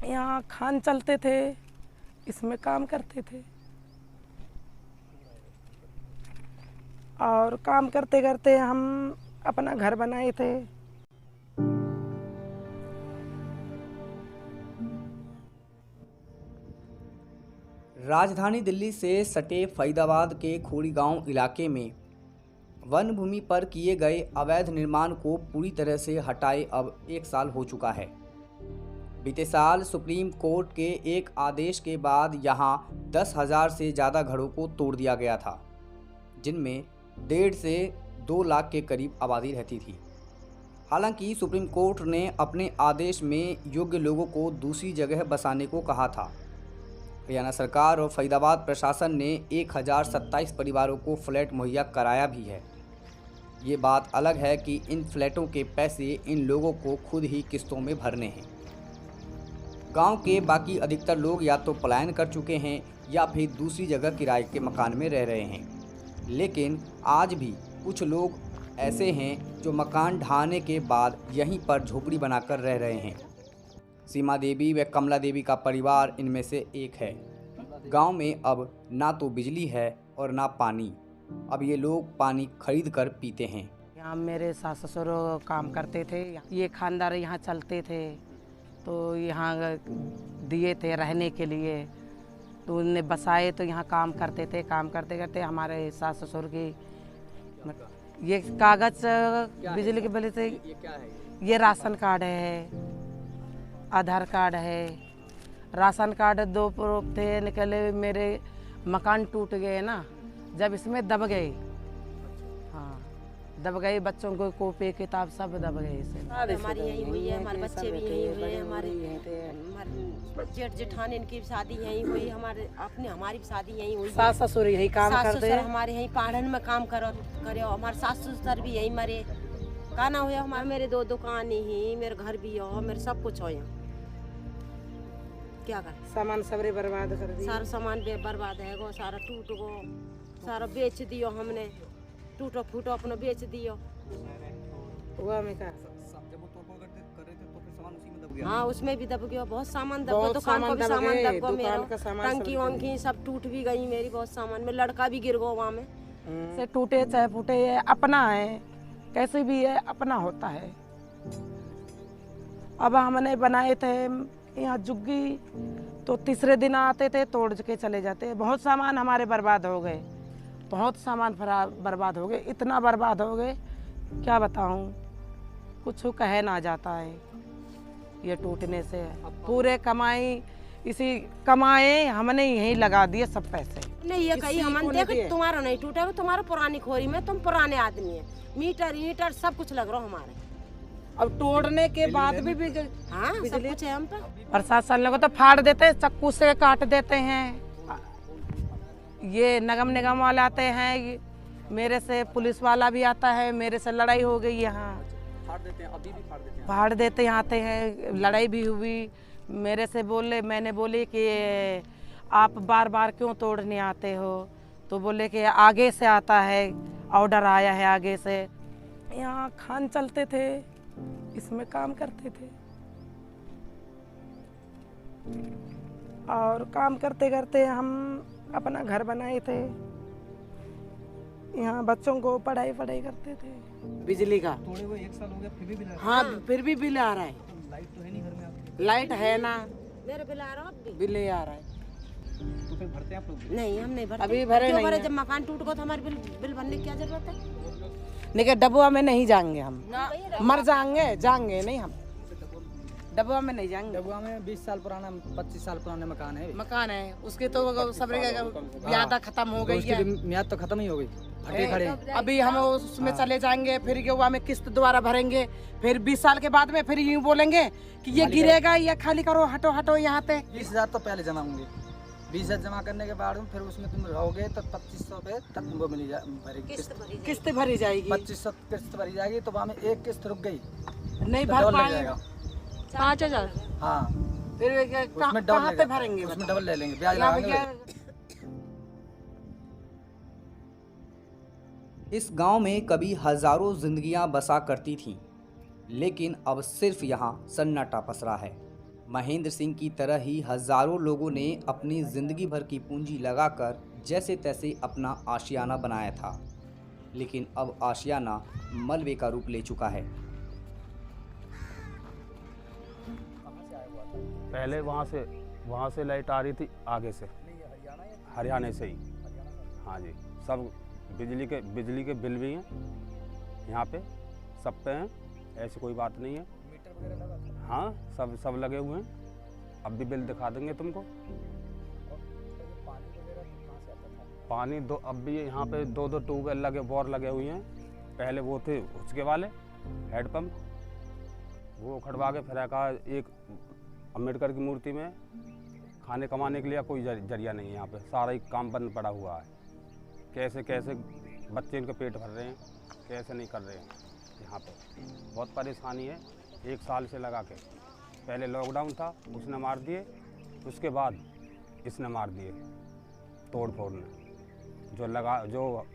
यहाँ खान चलते थे, इसमें काम करते थे और काम करते करते हम अपना घर बनाए थे। राजधानी दिल्ली से सटे फरीदाबाद के खोड़ी गांव इलाके में वन भूमि पर किए गए अवैध निर्माण को पूरी तरह से हटाए अब 1 साल हो चुका है। बीते साल सुप्रीम कोर्ट के एक आदेश के बाद यहां 10,000 से ज़्यादा घरों को तोड़ दिया गया था, जिनमें 1.5 से 2 लाख के करीब आबादी रहती थी। हालांकि सुप्रीम कोर्ट ने अपने आदेश में योग्य लोगों को दूसरी जगह बसाने को कहा था। हरियाणा सरकार और फरीदाबाद प्रशासन ने 1027 परिवारों को फ्लैट मुहैया कराया भी है। ये बात अलग है कि इन फ्लैटों के पैसे इन लोगों को खुद ही किस्तों में भरने हैं। गांव के बाकी अधिकतर लोग या तो पलायन कर चुके हैं या फिर दूसरी जगह किराए के मकान में रह रहे हैं। लेकिन आज भी कुछ लोग ऐसे हैं जो मकान ढहाने के बाद यहीं पर झोपड़ी बनाकर रह रहे हैं। सीमा देवी व कमला देवी का परिवार इनमें से एक है। गांव में अब ना तो बिजली है और ना पानी। अब ये लोग पानी खरीद कर पीते हैं। यहाँ मेरे सास ससुर काम करते थे, ये खानदार यहाँ चलते थे, तो यहाँ दिए थे रहने के लिए, तो उन्हें बसाए तो यहाँ काम करते थे। काम करते करते हमारे सास ससुर की ये कागज बिजली के बिल से, ये क्या है? ये राशन कार्ड है, आधार कार्ड है। राशन कार्ड 2 प्रूफ थे निकले, मेरे मकान टूट गए ना, जब इसमें दब गए। हाँ, दब गए, बच्चों को कॉपी किताब सब दब गए इसे। हमारी यही हुई है, हमारे बच्चे भी यही हुए हैं, हमारे जेठ जेठानी इनकी भी शादी यही हुई, हमारी भी शादी यही हुई। सास ससुर यही काम करते हैं, हमारे यही पहाड़न में काम करो। हमारे सास ससुर भी यही मरे। कहना हुआ हमारे, मेरे 2 दुकान ही, मेरे घर भी हो, मेरे सब कुछ हो यहाँ। क्या कर सामान सबरे बर्बाद कर दिया। सारा सामान बर्बाद है गो, सारा टूट गो, सारा बेच दियो हमने, टूटो फूटो अपना बेच दियो। हुआ में का हाँ, उसमें भी दब गया, बहुत सामान दब गया, दुकान का भी सामान दब गया, मेरा टंकी वंकी सब टूट भी गई मेरी, बहुत सामान में लड़का भी गिर गया वहाँ में। से टूटे चाहे फूटे, ये अपना है, कैसे भी है अपना होता है। अब हमने बनाए थे यहाँ जुग्गी, तो तीसरे दिन आते थे तोड़ के चले जाते। बहुत सामान हमारे बर्बाद हो गए, बहुत सामान बर्बाद हो गए, इतना बर्बाद हो गए क्या बताऊँ, कुछ कहे ना जाता है। ये टूटने से पूरे कमाए हमने यहीं लगा दिए सब पैसे। नहीं, ये कहीं हम देख, तुम्हारा नहीं टूटा, तुम्हारा पुरानी खोरी में, तुम पुराने आदमी है, मीटर सब कुछ लग रहा हमारे। अब तोड़ने के बाद भी हाँ, सब कुछ है हम पे। प्रशासन लोग तो फाड़ देते, चाकू से काट देते हैं। ये नगम निगम वाले आते हैं, मेरे से पुलिस वाला भी आता है, मेरे से लड़ाई हो गई यहाँ, फाड़ देते हैं, अभी भी फाड़ देते हैं, आते हैं, लड़ाई भी हुई। मेरे से बोले, मैंने बोली कि आप बार बार क्यों तोड़ने आते हो, तो बोले कि आगे से आता है, ऑर्डर आया है आगे से। यहाँ खान चलते थे, इसमें काम करते थे और काम करते करते हम अपना घर बनाए थे। यहाँ बच्चों को पढ़ाई करते थे। बिजली का तोड़े हुए 1 साल हो गया, फिर भी बिल आ रहा है। हाँ, फिर भी बिल आ रहा है। लाइट तो है नहीं घर में आपके? लाइट है ना, मेरे बिल आ रहा है, बिल आ रहा है। तो फिर भरते हैं आप लोग? नहीं, हम नहीं भरते। अभी भरे क्यों नहीं भरे? है। जब मकान टूट गया तो हमारे बिल भरने की क्या जरूरत है? लेकिन डबुआ में नहीं जाएंगे हम, ना, मर जाएंगे नहीं हम, डबुआ में नहीं जाएंगे। डबुआ में 20 साल पुराना, 25 साल पुराने मकान है, उसकी तो सब यादा खत्म हो गई है, मियाद तो खत्म ही हो गई, फटे खड़े हैं। अभी हम उसमें चले जाएंगे, फिर युवा में किस्त दोबारा भरेंगे, फिर 20 साल के बाद में फिर यूँ बोलेंगे कि ये गिरेगा, ये खाली करो, हटो यहाँ पे। 20,000 तो पहले जमा होंगे, 20,000 जमा करने के बाद फिर उसमें तुम रहोगे तो 2500 पे तक तुमको भरेगी किस्त भरी जाएगी, 2500 किस्त भरी जाएगी। तो वहाँ में एक किस्त रुक गई, नहीं तो भर डबल लग पाएगा। जाएगा। 5,000। हाँ, फिर उसमें डबल कहाँ पे लगेगा, भरेंगे? उसमें डबल ले लेंगे, ब्याज यहाँ लगाएंगे। इस गांव में कभी हजारों जिंदगियां बसा करती थीं, लेकिन अब सिर्फ यहाँ सन्नाटा पसरा है। महेंद्र सिंह की तरह ही हजारों लोगों ने अपनी जिंदगी भर की पूंजी लगाकर जैसे तैसे अपना आशियाना बनाया था, लेकिन अब आशियाना मलबे का रूप ले चुका है। पहले वहाँ से लाइट आ रही थी आगे से, हरियाणा से ही। हाँ जी, सब बिजली के बिल भी हैं यहाँ पे, सब पे हैं, ऐसी कोई बात नहीं है। हाँ, सब लगे हुए हैं, अब भी बिल दिखा देंगे तुमको। पानी दो अब भी यहाँ पे दो ट्यूबवेल लगे, बोर लगे हुए हैं। पहले वो थे उसके वाले हैंडपम्प, वो खड़वा के फिर कहा एक अम्बेडकर की मूर्ति में खाने कमाने के लिए कोई जरिया नहीं है यहाँ पे, सारा ही काम बंद पड़ा हुआ है। कैसे बच्चे इनके पेट भर रहे हैं, कैसे नहीं कर रहे हैं यहाँ पे, बहुत परेशानी है। 1 साल से लगा के, पहले लॉकडाउन था उसने मार दिए, उसके बाद इसने मार दिए तोड़ फोड़ ने। जो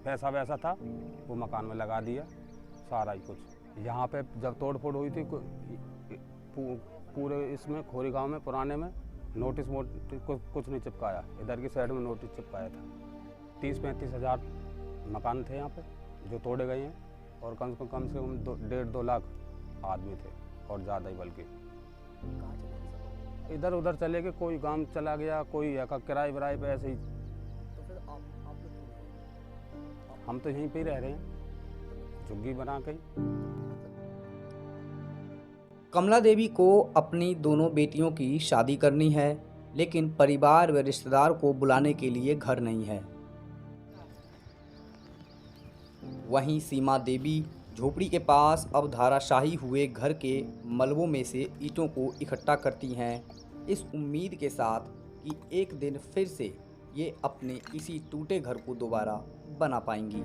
पैसा वैसा था वो मकान में लगा दिया, सारा ही कुछ। यहाँ पे जब तोड़ फोड़ हुई थी पूरे इसमें खोरी गांव में पुराने में नोटिस कुछ नहीं चिपकाया, इधर की साइड में नोटिस चिपकाया था। 30-35 हज़ार मकान थे यहाँ पे जो तोड़े गए हैं, और कम से कम 1.5-2 लाख आदमी थे, और ज़्यादा ही बल्कि। इधर उधर चले गए, कोई गांव चला गया, कोई किराए विराए पे ऐसे ही। तो फिर आप हम तो यहीं पे ही रह रहे हैं, झुग्गी बना के। कमला देवी को अपनी दोनों बेटियों की शादी करनी है, लेकिन परिवार व रिश्तेदार को बुलाने के लिए घर नहीं है। वहीं सीमा देवी झोपड़ी के पास अब धाराशाही हुए घर के मलबों में से ईंटों को इकट्ठा करती हैं, इस उम्मीद के साथ कि एक दिन फिर से ये अपने इसी टूटे घर को दोबारा बना पाएंगी।